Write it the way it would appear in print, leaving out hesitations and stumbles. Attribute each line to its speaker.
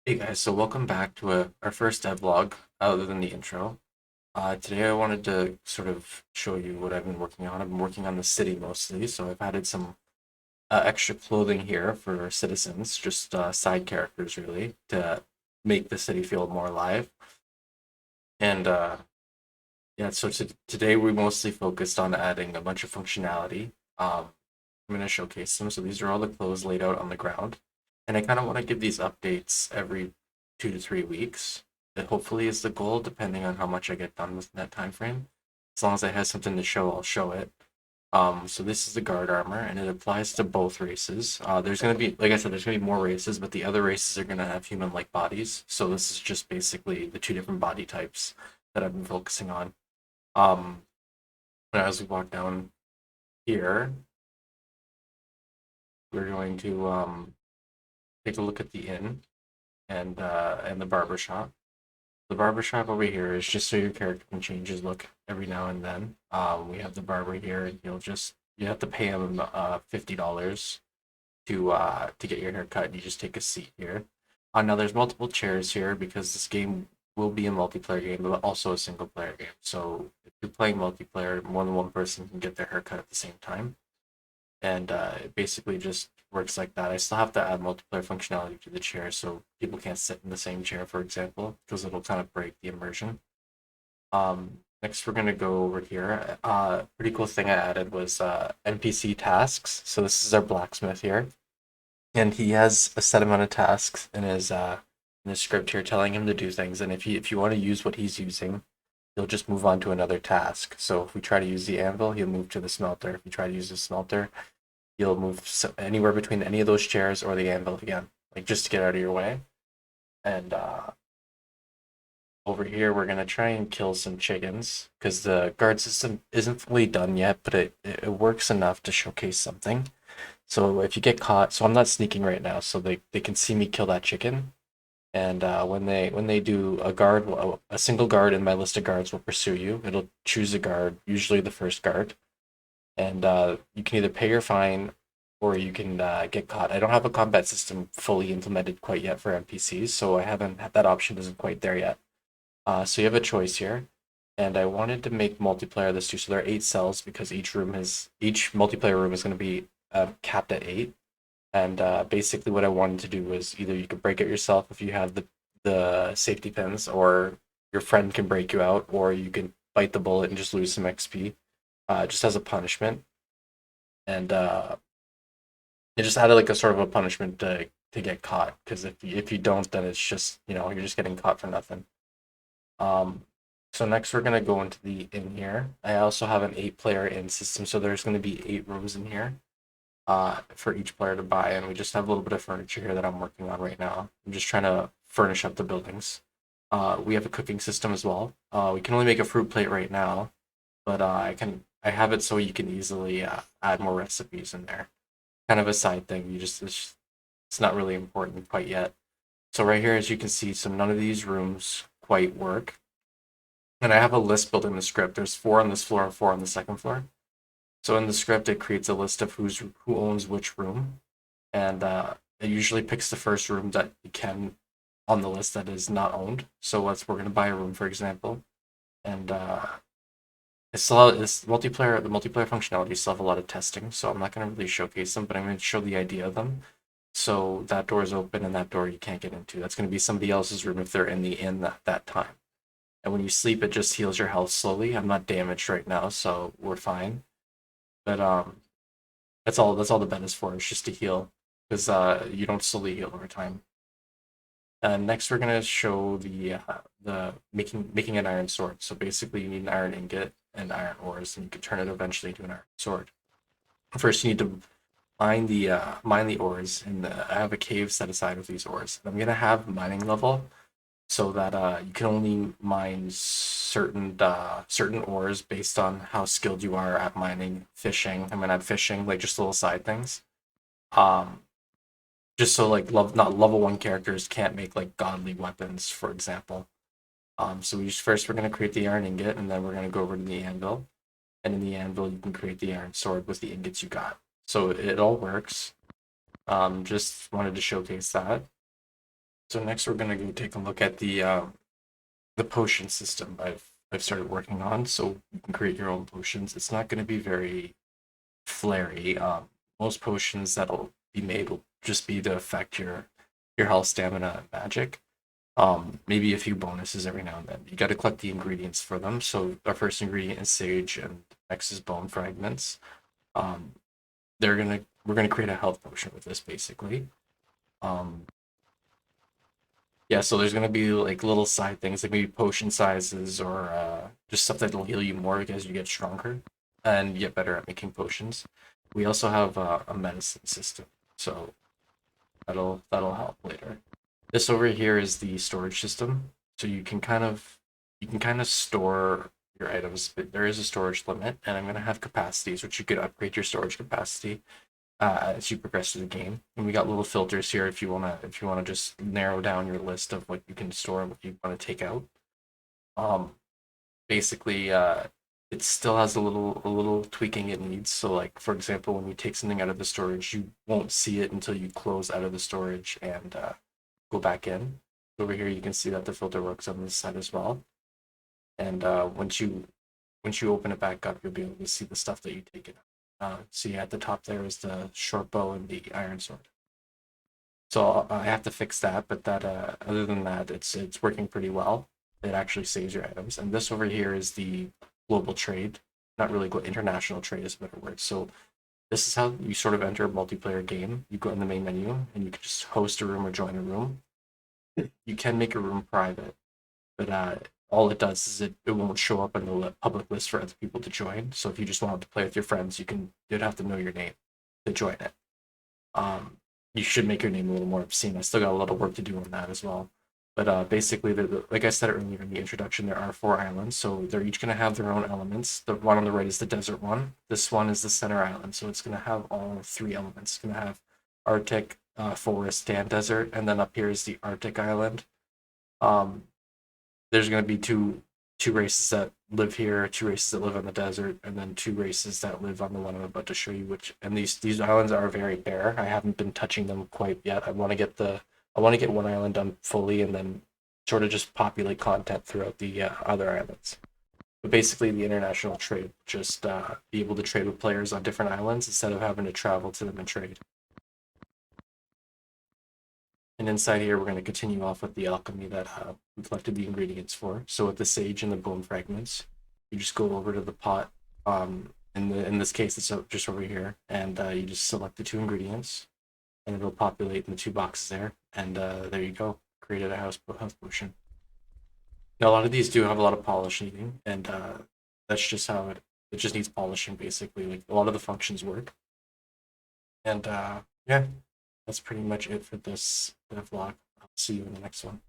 Speaker 1: Hey guys, so welcome back to our first devlog, other than the intro. Today I wanted to sort of show you what I've been working on. I've been working on the city mostly, so I've added some extra clothing here for citizens, just side characters really, to make the city feel more alive. And yeah, so today we mostly focused on adding a bunch of functionality. I'm going to showcase them. So these are all the clothes laid out on the ground. And I kind of want to give these updates every 2 to 3 weeks. That hopefully is the goal, depending on how much I get done within that time frame. As long as I have something to show, I'll show it. So this is the guard armor, and it applies to both races. There's going to be, like I said, there's going to be more races, but the other races are going to have human-like bodies. So this is just basically the two different body types that I've been focusing on. Um, as we walk down here, we're going to take a look at the inn and the barber shop. The barber shop over here is just so your character can change his look every now and then. We have the barber here, and you have to pay him $50 to get your hair cut. And you just take a seat here. Now there's multiple chairs here because this game will be a multiplayer game, but also a single player game. So if you're playing multiplayer, more than one person can get their hair cut at the same time, and it basically just works like that. I still have to add multiplayer functionality to the chair so people can't sit in the same chair, for example, because it'll kind of break the immersion. Next, we're gonna go over here. Pretty cool thing I added was NPC tasks. So this is our blacksmith here, and he has a set amount of tasks in his script here, telling him to do things. And if you want to use what he's using, he'll just move on to another task. So if we try to use the anvil, he'll move to the smelter. If we try to use the smelter, you'll move anywhere between any of those chairs or the anvil again, like just to get out of your way. And over here, we're gonna try and kill some chickens because the guard system isn't fully done yet, but it works enough to showcase something. So if you get caught, so I'm not sneaking right now, so they can see me kill that chicken. And when they do, a single guard in my list of guards will pursue you. It'll choose a guard, usually the first guard, and you can either pay your fine or you can get caught. I don't have a combat system fully implemented quite yet for NPCs, so I haven't that option isn't quite there yet. So you have a choice here, and I wanted to make multiplayer this too. So there are 8 cells because each multiplayer room is going to be capped at 8. And basically, what I wanted to do was either you could break it yourself if you have the safety pins, or your friend can break you out, or you can bite the bullet and just lose some XP, just as a punishment. And it just added like a sort of a punishment to get caught, because if you don't, then it's just you're just getting caught for nothing. Um, so next we're gonna go into the inn here. I also have an 8 player inn system, so there's gonna be 8 rooms in here for each player to buy, and we just have a little bit of furniture here that I'm working on right now. I'm just trying to furnish up the buildings. We have a cooking system as well. We can only make a fruit plate right now, but I have it so you can easily add more recipes in there. Kind of a side thing. It's not really important quite yet. So right here, as you can see, so none of these rooms quite work. And I have a list built in the script. There's 4 on this floor and 4 on the second floor. So in the script, it creates a list of who owns which room, and it usually picks the first room that you can on the list that is not owned. So we're gonna buy a room, for example, and it's multiplayer. The multiplayer functionality still have a lot of testing, so I'm not gonna really showcase them, but I'm gonna show the idea of them. So that door is open, and that door you can't get into. That's gonna be somebody else's room if they're in the inn that time. And when you sleep, it just heals your health slowly. I'm not damaged right now, so we're fine. But that's all the bed is for. It's just to heal, because you don't slowly heal over time. And next, we're gonna show the making an iron sword. So basically, you need an iron ingot and iron ores, and you can turn it eventually into an iron sword. First, you need to mine the ores, and I have a cave set aside with these ores. I'm gonna have mining level so that you can only mine certain ores based on how skilled you are at mining. Fishing, I'm gonna add fishing, like just little side things. Um, just so like not level 1 characters can't make like godly weapons, for example. So we're gonna create the iron ingot, and then we're gonna go over to the anvil, and in the anvil you can create the iron sword with the ingots you got. So it all works. Just wanted to showcase that. So next we're gonna go take a look at the potion system I've started working on. So you can create your own potions. It's not gonna be very flary. Most potions that'll be made will just be to affect your health, stamina, and magic. Maybe a few bonuses every now and then. You got to collect the ingredients for them. So our first ingredient is sage, and next is bone fragments. Um, we're gonna create a health potion with this basically. Um, yeah, so there's gonna be like little side things like maybe potion sizes or just stuff that'll heal you more as you get stronger and get better at making potions. We also have a medicine system, so that'll help later. This over here is the storage system, so you can kind of store your items, but there is a storage limit, and I'm gonna have capacities, which you could upgrade your storage capacity as you progress through the game. And we got little filters here if you wanna just narrow down your list of what you can store and what you want to take out. Um, basically, it still has a little tweaking it needs. So, like for example, when you take something out of the storage, you won't see it until you close out of the storage and go back in. Over here, you can see that the filter works on this side as well. And once you open it back up, you'll be able to see the stuff that you take it. See at the top there is the short bow and the iron sword. So I have to fix that, but that other than that, it's working pretty well. It actually saves your items. And this over here is the global trade, not really international trade is a better word. So this is how you sort of enter a multiplayer game. You go in the main menu and you can just host a room or join a room. You can make a room private, but all it does is it won't show up on the public list for other people to join. So if you just wanted to play with your friends, you'd have to know your name to join it. Um, you should make your name a little more obscene. I still got a lot of work to do on that as well. But basically, like I said earlier in the introduction, there are four islands, so they're each going to have their own elements. The one on the right is the desert one. This one is the center island, so it's going to have all three elements. It's going to have Arctic, forest, and desert, and then up here is the Arctic island. Um, there's going to be two races that live here, two races that live on the desert, and then two races that live on the one I'm about to show you. Which and these islands are very bare. I haven't been touching them quite yet. I want to get one island done fully, and then sort of just populate content throughout the other islands. But basically, the international trade just be able to trade with players on different islands instead of having to travel to them and trade. And inside here, we're going to continue off with the alchemy that we collected the ingredients for. So with the sage and the bone fragments, you just go over to the pot. In this case, it's just over here, and you just select the two ingredients, and it'll populate in the two boxes there. And there you go, created a house potion. Now a lot of these do have a lot of polish needing, and that's just how it just needs polishing basically. Like a lot of the functions work, and yeah, that's pretty much it for this vlog. I'll see you in the next one.